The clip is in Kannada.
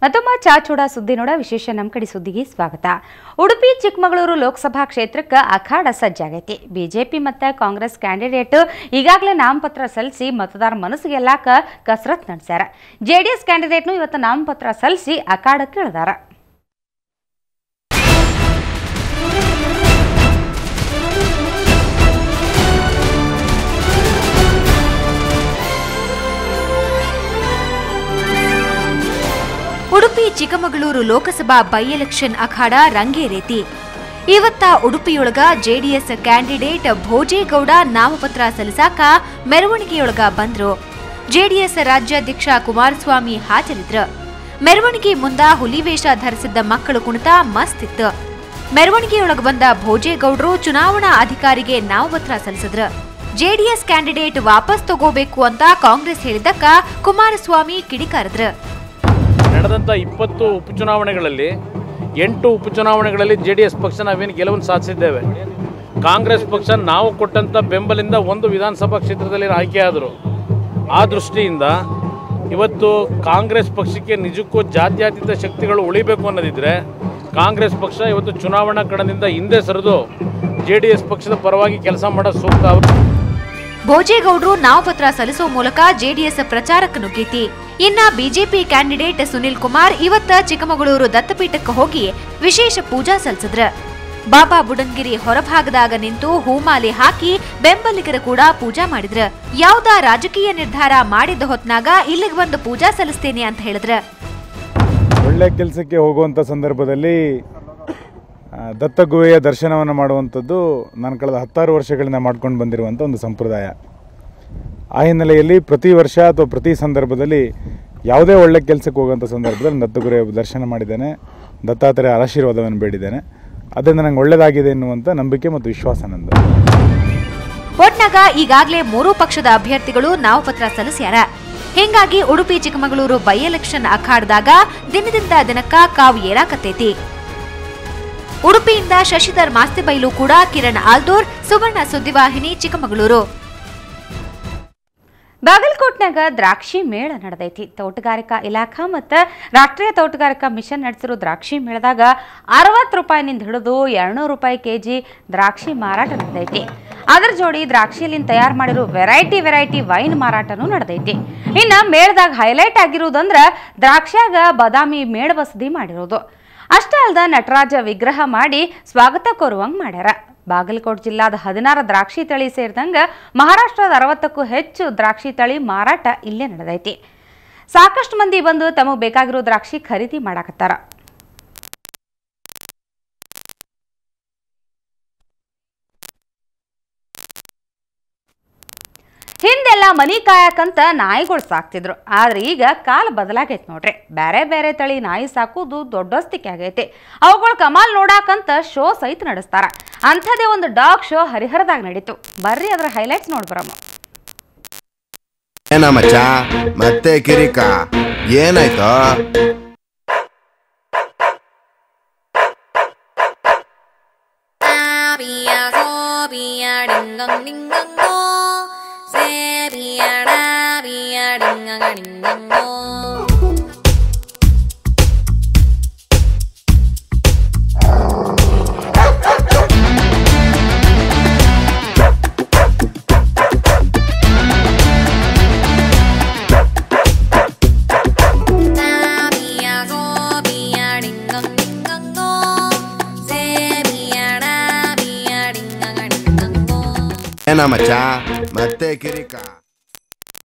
ಮತ್ತೊಮ್ಮೆ ಚಾಚೂಡ ಸುದ್ದಿ ನೋಡ ವಿಶೇಷ ನಮ್ಮ ಕಡೆ ಸುದ್ದಿಗೆ ಸ್ವಾಗತ. ಉಡುಪಿ ಚಿಕ್ಕಮಗಳೂರು ಲೋಕಸಭಾ ಕ್ಷೇತ್ರಕ್ಕೆ ಅಖಾಡ ಸಜ್ಜಾಗೈತಿ. ಬಿಜೆಪಿ ಮತ್ತು ಕಾಂಗ್ರೆಸ್ ಕ್ಯಾಂಡಿಡೇಟ್ ಈಗಾಗಲೇ ನಾಮಪತ್ರ ಸಲ್ಲಿಸಿ ಮತದಾರ ಮನಸ್ಸಿಗೆ ಗೆಲ್ಲಾಕ ಕಸರತ್ ನಡೆಸ್ಯಾರ. ಜೆಡಿಎಸ್ ಕ್ಯಾಂಡಿಡೇಟ್ನು ಇವತ್ತು ನಾಮಪತ್ರ ಸಲ್ಲಿಸಿ ಅಖಾಡಕ್ಕೆ ಇಳಿದಾರ. ಉಡುಪಿ ಚಿಕ್ಕಮಗಳೂರು ಲೋಕಸಭಾ ಬೈ ಎಲೆಕ್ಷನ್ ಅಖಾಡ ರಂಗೇರೇತಿ. ಇವತ್ತ ಉಡುಪಿಯೊಳಗ ಜೆಡಿಎಸ್ ಕ್ಯಾಂಡಿಡೇಟ್ ಭೋಜೇಗೌಡ ನಾಮಪತ್ರ ಸಲ್ಲಿಸಾಕ ಮೆರವಣಿಗೆಯೊಳಗ ಬಂದ್ರು. ಜೆಡಿಎಸ್ ರಾಜ್ಯಾಧ್ಯಕ್ಷ ಕುಮಾರಸ್ವಾಮಿ ಹಾಜರಿದ್ರು. ಮೆರವಣಿಗೆ ಮುಂದ ಹುಲಿವೇಷ ಧರಿಸಿದ್ದ ಮಕ್ಕಳು ಕುಣಿತ ಮಸ್ತ್ ಇತ್ತು. ಮೆರವಣಿಗೆಯೊಳಗ ಬಂದ ಭೋಜೇಗೌಡರು ಚುನಾವಣಾ ಅಧಿಕಾರಿಗೆ ನಾಮಪತ್ರ ಸಲ್ಲಿಸಿದ್ರು. ಜೆಡಿಎಸ್ ಕ್ಯಾಂಡಿಡೇಟ್ ವಾಪಸ್ ತಗೋಬೇಕು ಅಂತ ಕಾಂಗ್ರೆಸ್ ಹೇಳಿದ್ದಕ್ಕ ಕುಮಾರಸ್ವಾಮಿ ಕಿಡಿಕಾರದ್ರು. ನಡೆದಂಥ 20 ಉಪಚುನಾವಣೆಗಳಲ್ಲಿ 8 ಉಪಚುನಾವಣೆಗಳಲ್ಲಿ JDS ಪಕ್ಷ ನಾವೇನು ಗೆಲುವನ್ನು ಸಾಧಿಸಿದ್ದೇವೆ. ಕಾಂಗ್ರೆಸ್ ಪಕ್ಷ ನಾವು ಕೊಟ್ಟಂಥ ಬೆಂಬಲಿಂದ ಒಂದು ವಿಧಾನಸಭಾ ಕ್ಷೇತ್ರದಲ್ಲಿ ಆಯ್ಕೆಯಾದರು. ಆ ದೃಷ್ಟಿಯಿಂದ ಇವತ್ತು ಕಾಂಗ್ರೆಸ್ ಪಕ್ಷಕ್ಕೆ ನಿಜಕ್ಕೂ ಜಾತ್ಯತೀತ ಶಕ್ತಿಗಳು ಉಳಿಬೇಕು ಅನ್ನೋದಿದ್ದರೆ ಕಾಂಗ್ರೆಸ್ ಪಕ್ಷ ಇವತ್ತು ಚುನಾವಣಾ ಕಣದಿಂದ ಹಿಂದೆ ಸರಿದು JDS ಪಕ್ಷದ ಪರವಾಗಿ ಕೆಲಸ ಮಾಡೋ ಸೂಕ್ತ. ಭೋಜೇಗೌಡರು ನಾಮಪತ್ರ ಸಲ್ಲಿಸುವ ಮೂಲಕ ಜೆಡಿಎಸ್ ಪ್ರಚಾರಕ್ಕೆ ನುಗ್ಗೈತಿ. ಇನ್ನ ಬಿಜೆಪಿ ಕ್ಯಾಂಡಿಡೇಟ್ ಸುನಿಲ್ ಕುಮಾರ್ ಇವತ್ತ ಚಿಕ್ಕಮಗಳೂರು ದತ್ತಪೀಠಕ್ಕೆ ಹೋಗಿ ವಿಶೇಷ ಪೂಜಾ ಸಲ್ಲಿಸಿದ್ರ. ಬಾಬಾ ಬುಡನ್ಗಿರಿ ಹೊರಭಾಗದಾಗ ನಿಂತು ಹೂಮಾಲೆ ಹಾಕಿ ಬೆಂಬಲಿಗರ ಕೂಡ ಪೂಜಾ ಮಾಡಿದ್ರ. ಯಾವುದಾ ರಾಜಕೀಯ ನಿರ್ಧಾರ ಮಾಡಿದ ಹೊತ್ನಾಗ ಇಲ್ಲಿಗೆ ಬಂದು ಪೂಜಾ ಸಲ್ಲಿಸ್ತೇನೆ ಅಂತ ಹೇಳಿದ್ರ. ಒಳ್ಳೆ ಕೆಲಸಕ್ಕೆ ಹೋಗುವಂಥ ಸಂದರ್ಭದಲ್ಲಿ ದತ್ತಗುಹೆಯ ದರ್ಶನವನ್ನು ಮಾಡುವಂಥದ್ದು ನಾನು ಕಳೆದ 16 ವರ್ಷಗಳಿಂದ ಮಾಡ್ಕೊಂಡು ಬಂದಿರುವಂಥ ಒಂದು ಸಂಪ್ರದಾಯ. ಆ ಹಿನ್ನೆಲೆಯಲ್ಲಿ ಪ್ರತಿ ವರ್ಷ ಅಥವಾ ಪ್ರತಿ ಸಂದರ್ಭದಲ್ಲಿ ಯಾವುದೇ ಒಳ್ಳೆ ಕೆಲಸಕ್ಕೆ ಹೋಗುವಂಥ ಸಂದರ್ಭದಲ್ಲಿ ದತ್ತಗುಹೆಯ ದರ್ಶನ ಮಾಡಿದ್ದೇನೆ, ದತ್ತಾತ್ರೇಯ ಆಶೀರ್ವಾದವನ್ನು ಬೇಡಿದ್ದೇನೆ. ಅದರಿಂದ ನಂಗೆ ಒಳ್ಳೆಯದಾಗಿದೆ ಎನ್ನುವಂಥ ನಂಬಿಕೆ ಮತ್ತು ವಿಶ್ವಾಸ ನಂದು. ಒಟ್ನಾಗ ಈಗಾಗಲೇ 3 ಪಕ್ಷದ ಅಭ್ಯರ್ಥಿಗಳು ನಾಮಪತ್ರ ಸಲ್ಲಿಸ್ಯಾರ. ಹೀಗಾಗಿ ಉಡುಪಿ ಚಿಕ್ಕಮಗಳೂರು ಬೈ ಎಲೆಕ್ಷನ್ ಅಖಾಡದಾಗ ದಿನದಿಂದ ದಿನಕ್ಕ ಕಾವು ಏರಾಕತ್ತೈತಿ. ಉಡುಪಿಯಿಂದ ಶಶಿಧರ್ ಮಾಸ್ತಿಬೈಲು ಕೂಡ ಕಿರಣ್ ಆಲ್ದೂರ್, ಸುವರ್ಣ ಸುದ್ದಿವಾಹಿನಿ, ಚಿಕ್ಕಮಗಳೂರು. ಬಾಗಲಕೋಟ್ನಾಗ ದ್ರಾಕ್ಷಿ ಮೇಳ ನಡೆದೈತಿ. ತೋಟಗಾರಿಕಾ ಇಲಾಖಾ ಮತ್ತು ರಾಷ್ಟ್ರೀಯ ತೋಟಗಾರಿಕಾ ಮಿಷನ್ ನಡೆಸಿರೋ ದ್ರಾಕ್ಷಿ ಮೇಳದಾಗ 60 ರೂಪಾಯಿನಿಂದ ಹಿಡಿದು 200 ರೂಪಾಯಿ ಕೆಜಿ ದ್ರಾಕ್ಷಿ ಮಾರಾಟ ನಡೆದೈತಿ. ಅದರ ಜೋಡಿ ದ್ರಾಕ್ಷಿಯಲ್ಲಿಂದ ತಯಾರು ಮಾಡಿರೋ ವೆರೈಟಿ ವೈನ್ ಮಾರಾಟನೂ ನಡೆದೈತಿ. ಇನ್ನು ಮೇಳದಾಗ ಹೈಲೈಟ್ ಆಗಿರೋದಂದ್ರೆ ದ್ರಾಕ್ಷಿಯಾಗ ಬಾದಾಮಿ ಮೇಣ ಬಸದಿ ಮಾಡಿರೋದು. ಅಷ್ಟೇ ಅಲ್ಲದ ನಟರಾಜ ವಿಗ್ರಹ ಮಾಡಿ ಸ್ವಾಗತ ಕೋರುವಂಗೆ ಮಾಡ್ಯಾರ. ಬಾಗಲಕೋಟೆ ಜಿಲ್ಲಾದ 16 ದ್ರಾಕ್ಷಿ ತಳಿ ಸೇರಿದಂಗೆ ಮಹಾರಾಷ್ಟ್ರದ 60ಕ್ಕೂ ಹೆಚ್ಚು ದ್ರಾಕ್ಷಿ ತಳಿ ಮಾರಾಟ ಇಲ್ಲೇ ನಡೆದೈತಿ. ಸಾಕಷ್ಟು ಮಂದಿ ಬಂದು ತಮಗೆ ಬೇಕಾಗಿರೋ ದ್ರಾಕ್ಷಿ ಖರೀದಿ ಮಾಡಾಕತ್ತಾರ. ಹಿಂದೆಲ್ಲ ಮನಿ ಕಾಯಕಂತ ನಾಯಿಗಳು ಸಾಕ್ತಿದ್ರು. ಆದ್ರೆ ಈಗ ಕಾಲ ಬದಲಾಗೈತೆ ನೋಡ್ರಿ. ಬೇರೆ ತಳಿ ನಾಯಿ ಸಾಕುದು ದೊಡ್ಡಸ್ತಿಕೆ ಆಗೈತಿ. ಅವುಗಳ ಕಮಾಲ್ ನೋಡಾಕಂತ ಶೋ ಸಹಿತ ನಡೆಸ್ತಾರ. ಅಂಥದೇ ಒಂದು ಡಾಗ್ ಶೋ ಹರಿಹರದಾಗ ನಡೀತು. ಬರ್ರಿ ಅದರ ಹೈಲೈಟ್ಸ್ ನೋಡ್ಬರಮ್ಮ. ಏನ ಮಚ್ಚ ಮತ್ತೆ ಕಿರಿಕ ಏನಾಯ್ತು? ಏನ ಮಚ್ಚ ಮತ್ತೆ ಕಿರಿಕ